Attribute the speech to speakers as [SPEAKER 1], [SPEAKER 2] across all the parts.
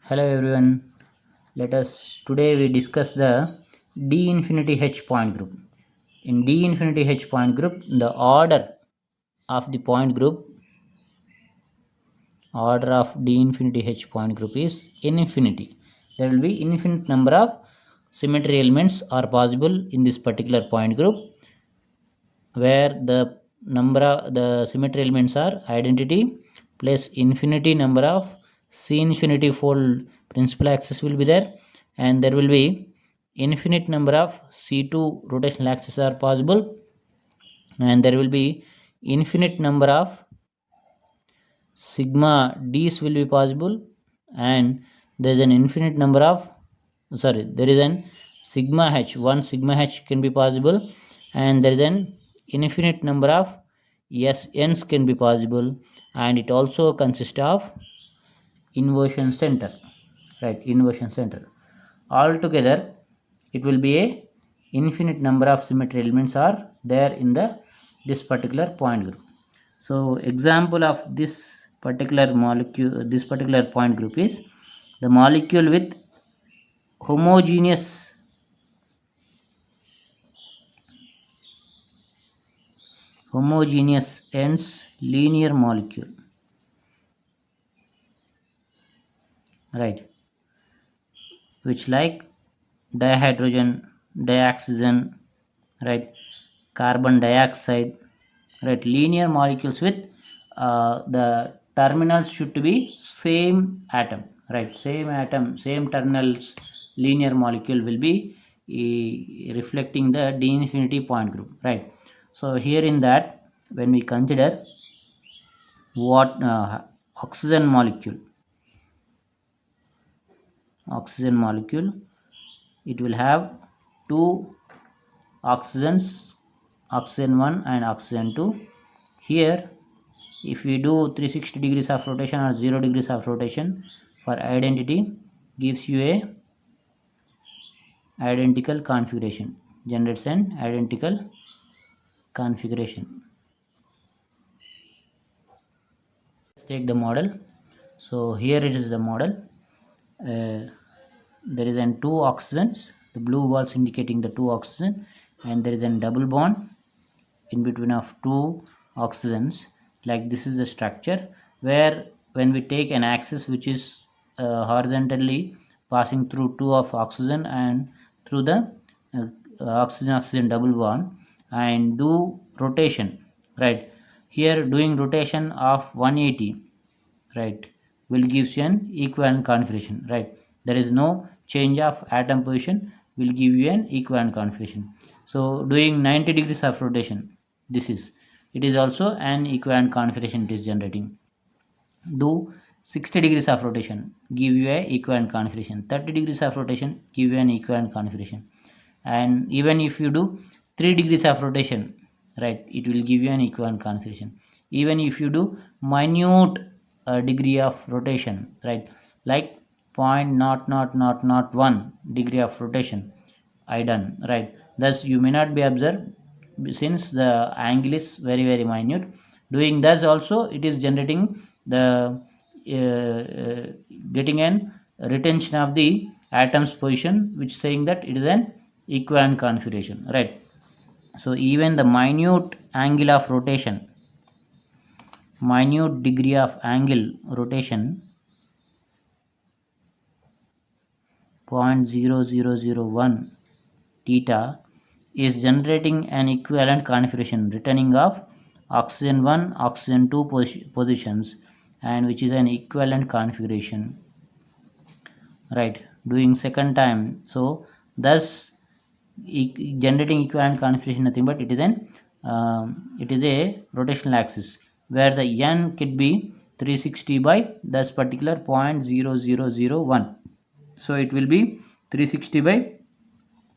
[SPEAKER 1] Hello everyone. Let us today we discuss the d infinity h point group. In d infinity h point group, the order of d infinity h point group is infinity. There will be infinite number of symmetry elements are possible in this particular point group, where the number of the symmetry elements are identity plus infinity number of C infinity fold principal axis will be there, and there will be infinite number of C2 rotational axis are possible, and there will be infinite number of sigma d's will be possible, and there is an infinite number of there is an sigma h, one sigma h can be possible, and there is an infinite number of SNs can be possible, and it also consists of inversion center, right? Inversion center. Altogether it will be a infinite number of symmetry elements are there in this particular point group. So example of this particular molecule, this particular point group is the molecule with homogeneous ends linear molecule, right, which like dihydrogen, dioxygen, right, carbon dioxide, right, linear molecules with the terminals should be same atom, right, same atom, same terminals, linear molecule will be reflecting the d infinity point group, right? So here in that, when we consider what oxygen molecule, it will have two oxygens, oxygen 1 and oxygen 2. Here if we do 360 degrees of rotation or 0 degrees of rotation for identity, gives you a identical configuration, generates an identical configuration. Let's take the model. So here it is the model. There is an two oxygens, the blue balls indicating the two oxygen, and there is a double bond in between of two oxygens. Like this is the structure, where when we take an axis which is horizontally passing through two of oxygen and through the oxygen double bond and do rotation, right? Here doing rotation of 180, right, will gives you an equivalent configuration, right? There is no change of atom position, will give you an equivalent configuration. So doing 90 degrees of rotation, it is also an equivalent configuration it is generating. Do 60 degrees of rotation, give you a equivalent configuration. 30 degrees of rotation, give you an equivalent configuration. And even if you do 3 degrees of rotation, right, it will give you an equivalent configuration. Even if you do minute degree of rotation, right, like 0.0001 degree of rotation I done, right, thus you may not be observed since the angle is very very minute. Doing thus also it is generating the getting an retention of the atom's position, which saying that it is an equivalent configuration, right? So even the minute angle of rotation, minute degree of angle rotation 0.0001 theta is generating an equivalent configuration returning of oxygen 1, oxygen 2 positions, and which is an equivalent configuration, right? Doing second time, so thus generating equivalent configuration nothing but it is a rotational axis where the n could be 360 by this particular 0.0001. So it will be 360 by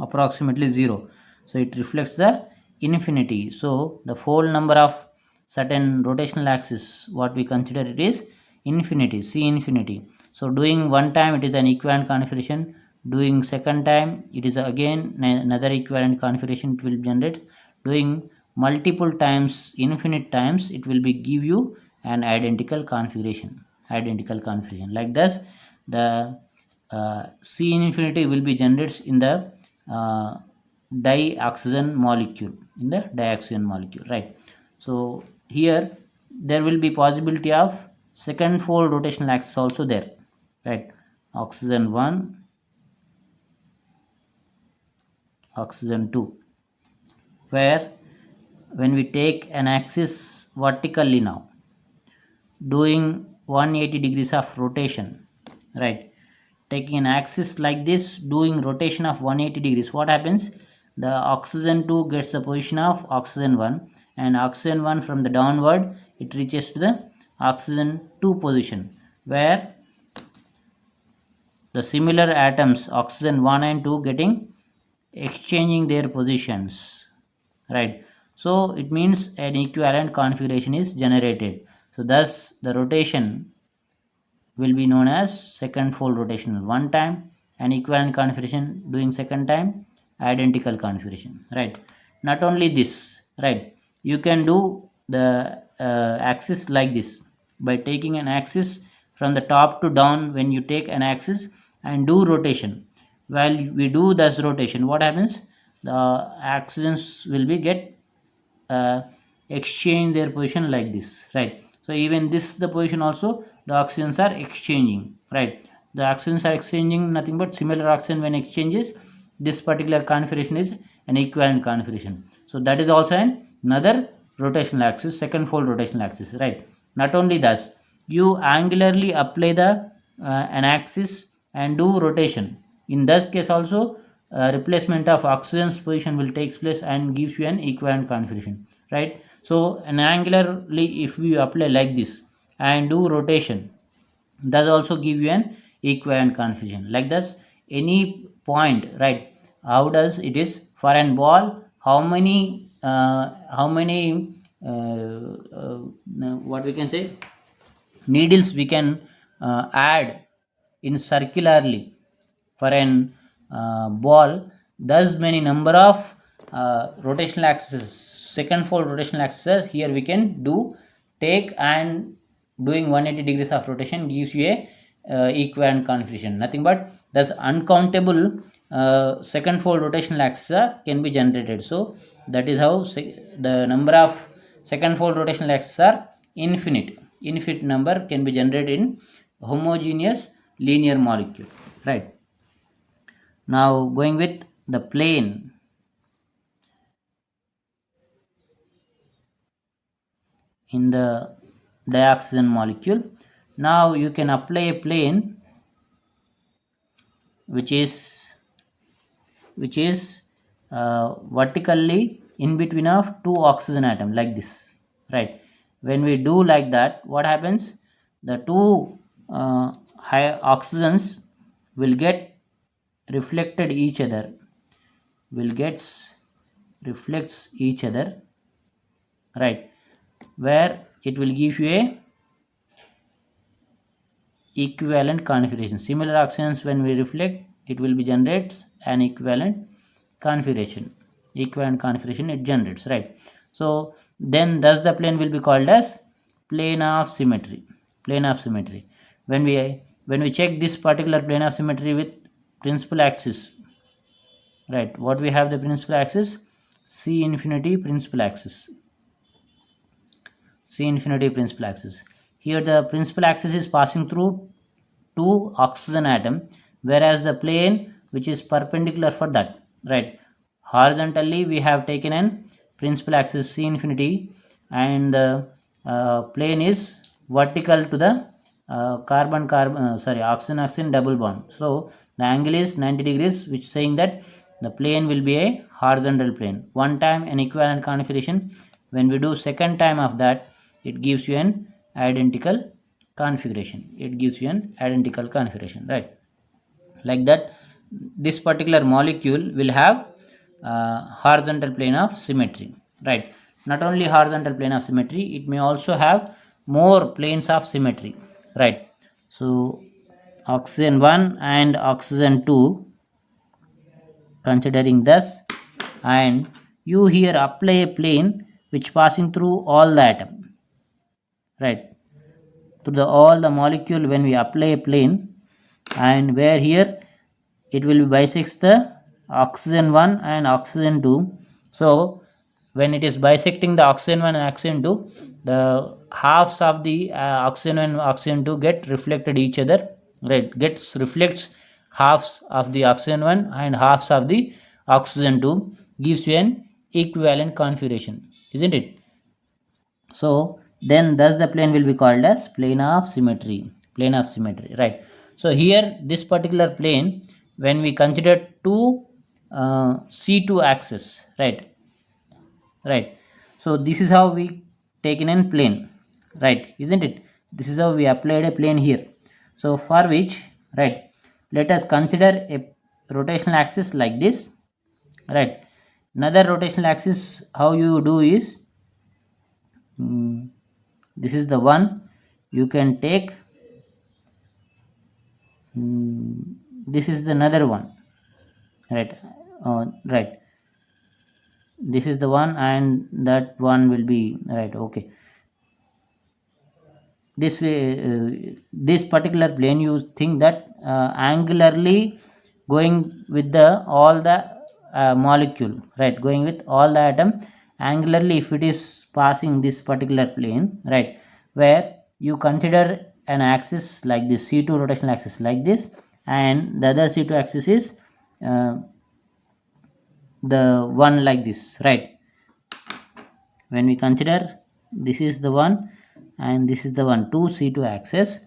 [SPEAKER 1] approximately 0. So it reflects the infinity. So the fold number of certain rotational axis, what we consider it is infinity, C infinity. So doing one time it is an equivalent configuration, doing second time it is again another equivalent configuration it will generate, doing multiple times, infinite times, it will be give you an identical configuration. Like this the C infinity will be generated in the dioxygen molecule, right? So here there will be possibility of second fold rotational axis also there, right? Oxygen 1, oxygen 2, where when we take an axis vertically now, doing 180 degrees of rotation, right? Taking an axis like this, doing rotation of 180 degrees, what happens? The oxygen 2 gets the position of oxygen 1, and oxygen 1 from the downward, it reaches to the oxygen 2 position, where the similar atoms oxygen 1 and 2 getting exchanging their positions, right? So it means an equivalent configuration is generated. So thus the rotation will be known as second fold rotation one time, and equivalent configuration doing second time, identical configuration, right? Not only this, right, you can do the axis like this by taking an axis from the top to down. When you take an axis and do rotation, while we do this rotation, what happens? The axons will be get uh, exchange their position like this, right? So even this the position also the oxygens are exchanging, right? The oxygens are exchanging nothing but similar oxygen. When exchanges, this particular configuration is an equivalent configuration. So that is also another rotational axis, second fold rotational axis, right? Not only that, you angularly apply the an axis and do rotation. In this case also, replacement of oxygen's position will take place and gives you an equivalent configuration, right? So an angularly if we apply like this and do rotation, that also give you an equivalent configuration like this. Any point, right? How does it is for an ball? How many what we can say, needles we can add in circularly for an ball? Thus many number of rotational axes, second fold rotational axis here we can do, take and doing 180 degrees of rotation gives you a equivalent configuration. Nothing but thus uncountable second fold rotational axis can be generated. So that is how the number of second fold rotational axes are infinite number can be generated in homogeneous linear molecule, right? Now going with the plane, in the dioxygen molecule, now you can apply a plane which is vertically in between of two oxygen atom like this, right? When we do like that, what happens? The two high oxygens will get reflected each other, will gets reflects each other, right? Where it will give you a equivalent configuration. Similar oxygens when we reflect, it will be generates an equivalent configuration it generates, right? So then thus the plane will be called as plane of symmetry. When we check this particular plane of symmetry with principal axis, right, what we have the principal axis, C infinity principal axis. Here the principal axis is passing through two oxygen atom, whereas the plane which is perpendicular for that, right? Horizontally we have taken an principal axis C infinity, and the plane is vertical to the oxygen double bond. So the angle is 90 degrees, which saying that the plane will be a horizontal plane. One time an equivalent configuration. When we do second time of that, it gives you an identical configuration. Right? Like that, this particular molecule will have horizontal plane of symmetry, right? Not only horizontal plane of symmetry, it may also have more planes of symmetry, right? So oxygen 1 and oxygen 2, considering this, and you here apply a plane which passing through all the atom, right? To the all the molecule, when we apply a plane, and where here it will bisects the oxygen 1 and oxygen 2. So when it is bisecting the oxygen 1 and oxygen 2, the halves of the oxygen 1 and oxygen 2 get reflected each other, right? Gets reflects halves of the oxygen 1 and halves of the oxygen 2, gives you an equivalent configuration, isn't it? So then thus the plane will be called as plane of symmetry, right? So here this particular plane, when we consider two C2 axis, right, so this is how we taken in plane, right, isn't it? This is how we applied a plane here. So for which, right, let us consider a rotational axis like this, right? Another rotational axis, how you do is, this is the one you can take, this is the another one, right? Right, this is the one and that one will be, right, okay. This way, this particular plane, you think that angularly going with the all the molecule, right, going with all the atom angularly, if it is passing this particular plane, right, where you consider an axis like this, C2 rotational axis like this, and the other C2 axis is the one like this, right? When we consider, this is the one and this is the one, 2C2 axis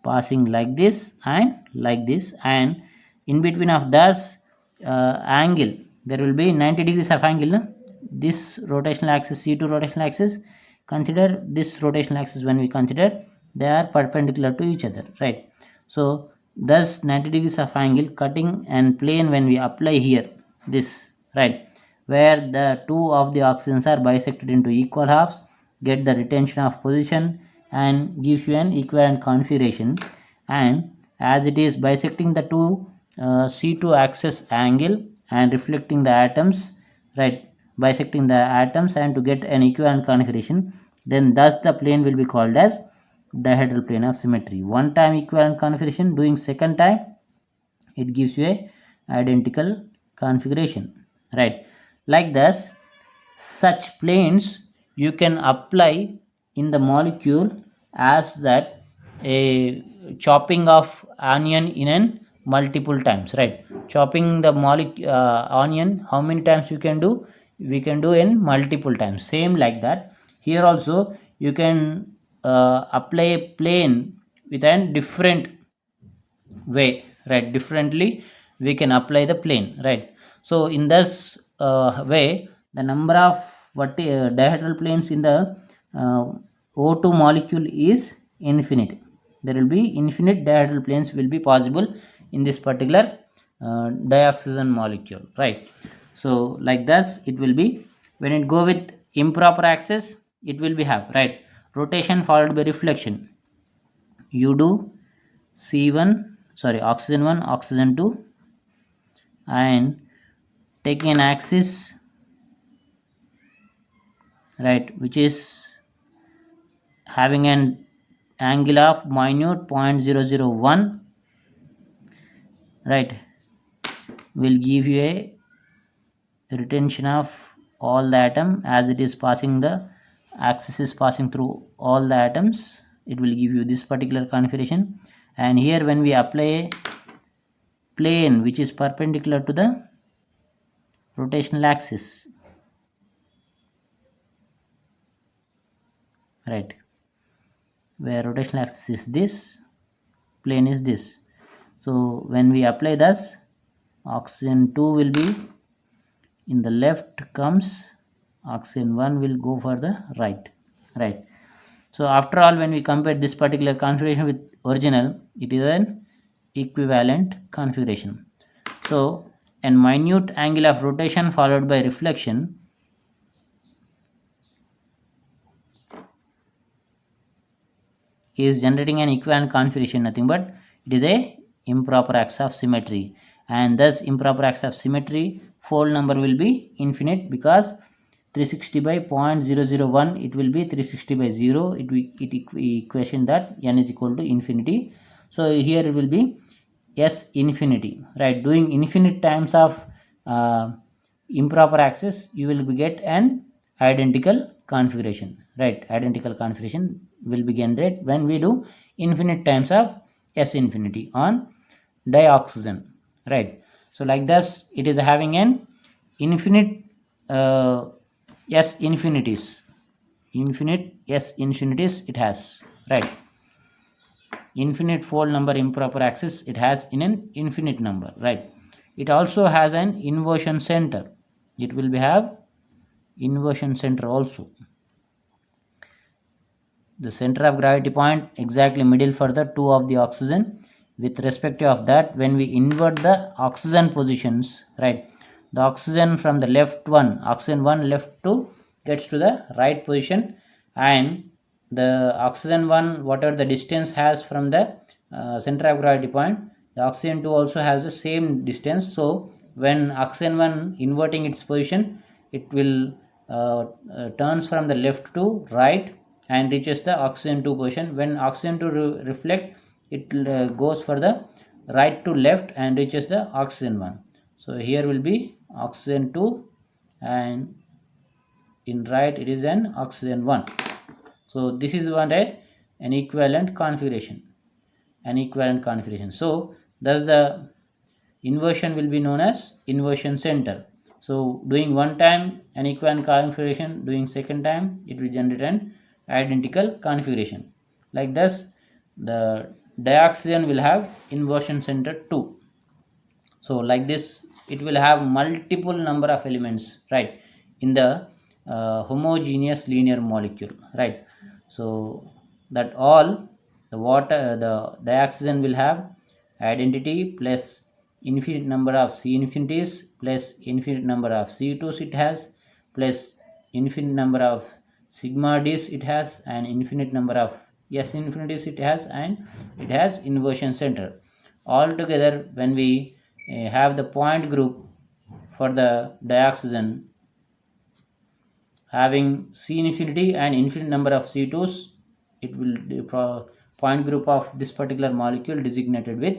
[SPEAKER 1] passing like this and like this, and in between of this angle there will be 90 degrees of angle, no? This rotational axis, C2 rotational axis, consider this rotational axis, when we consider they are perpendicular to each other, right? So thus 90 degrees of angle cutting and plane, when we apply here this, right, where the two of the oxygens are bisected into equal halves, get the retention of position and gives you an equivalent configuration. And as it is bisecting the two C2 axis angle and reflecting the atoms, right, bisecting the atoms and to get an equivalent configuration, then thus the plane will be called as dihedral plane of symmetry. One time equivalent configuration, doing second time it gives you a identical configuration, right? Like this, such planes you can apply in the molecule, as that a chopping of onion in an multiple times, right? Chopping the onion, how many times you can do? We can do in multiple times. Same like that, here also you can apply a plane with a different way, right? Differently we can apply the plane, right? So in this way, the number of dihedral planes in the O2 molecule is infinite. There will be infinite dihedral planes will be possible in this particular dioxygen molecule, right? So like this it will be. When it go with improper axis, it will be have, right, rotation followed by reflection. You do C1, sorry, oxygen 1, oxygen 2, and taking an axis, right, which is having an angle of minute 0.001, right, will give you a retention of all the atom, as it is passing, the axis is passing through all the atoms, it will give you this particular configuration. And here when we apply a plane which is perpendicular to the rotational axis, right, where rotational axis is this, plane is this. So when we apply this, oxygen 2 will be in the left comes, oxygen 1 will go for the right. So after all, when we compare this particular configuration with original, it is an equivalent configuration. So a minute angle of rotation followed by reflection is generating an equivalent configuration, nothing but it is a improper axis of symmetry, and thus improper axis of symmetry fold number will be infinite, because 360 by 0.001, it will be 360 by 0, it equation that n is equal to infinity. So here it will be S infinity, right? Doing infinite times of improper axis, you will get an identical configuration, right? Identical configuration will be generated when we do infinite times of S infinity on dioxygen, right? So like this, it is having an infinite S infinities, infinite S infinities it has, right? Infinite fold number improper axis it has in an infinite number, right? It also has an inversion center. It will be have inversion center also. The center of gravity point exactly middle for the two of the oxygen. With respect of that, when we invert the oxygen positions, right, the oxygen from the left one, oxygen 1 left to gets to the right position, and the oxygen 1 whatever the distance has from the center of gravity point, the oxygen 2 also has the same distance. So when oxygen 1 inverting its position, it will turns from the left to right and reaches the oxygen 2 position. When oxygen 2 reflect, it goes for the right to left and reaches the oxygen 1. So here will be oxygen 2 and in right it is an oxygen 1. So this is an equivalent configuration, so thus the inversion will be known as inversion center. So doing one time an equivalent configuration, doing second time it will generate an identical configuration. Like this, the dioxygen will have inversion center 2. So like this, it will have multiple number of elements, right, in the homogeneous linear molecule, right? So that all the dioxygen will have identity plus infinite number of C infinities plus infinite number of C2s it has plus infinite number of sigma D's it has and infinite number of S infinities it has, and it has inversion center. Altogether, when we have the point group for the dioxygen having C infinity and infinite number of C2s, it will point group of this particular molecule designated with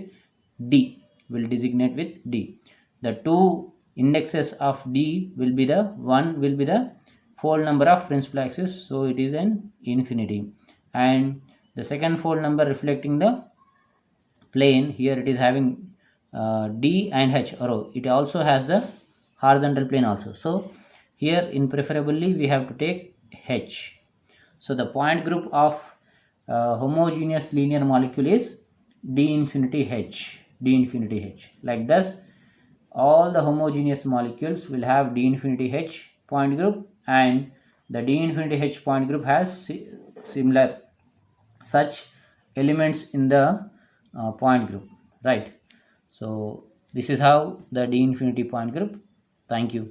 [SPEAKER 1] D, will designate with D. The two indexes of D will be the one will be the fold number of principal axis, so it is an infinity, and the second fold number reflecting the plane, here it is having D and H arrow. It also has the horizontal plane also. So here in preferably we have to take H. So the point group of homogeneous linear molecule is D infinity H. Like this, all the homogeneous molecules will have D infinity H point group, and the D infinity H point group has similar such elements in the point group, right? So this is how the D infinity point group. Thank you.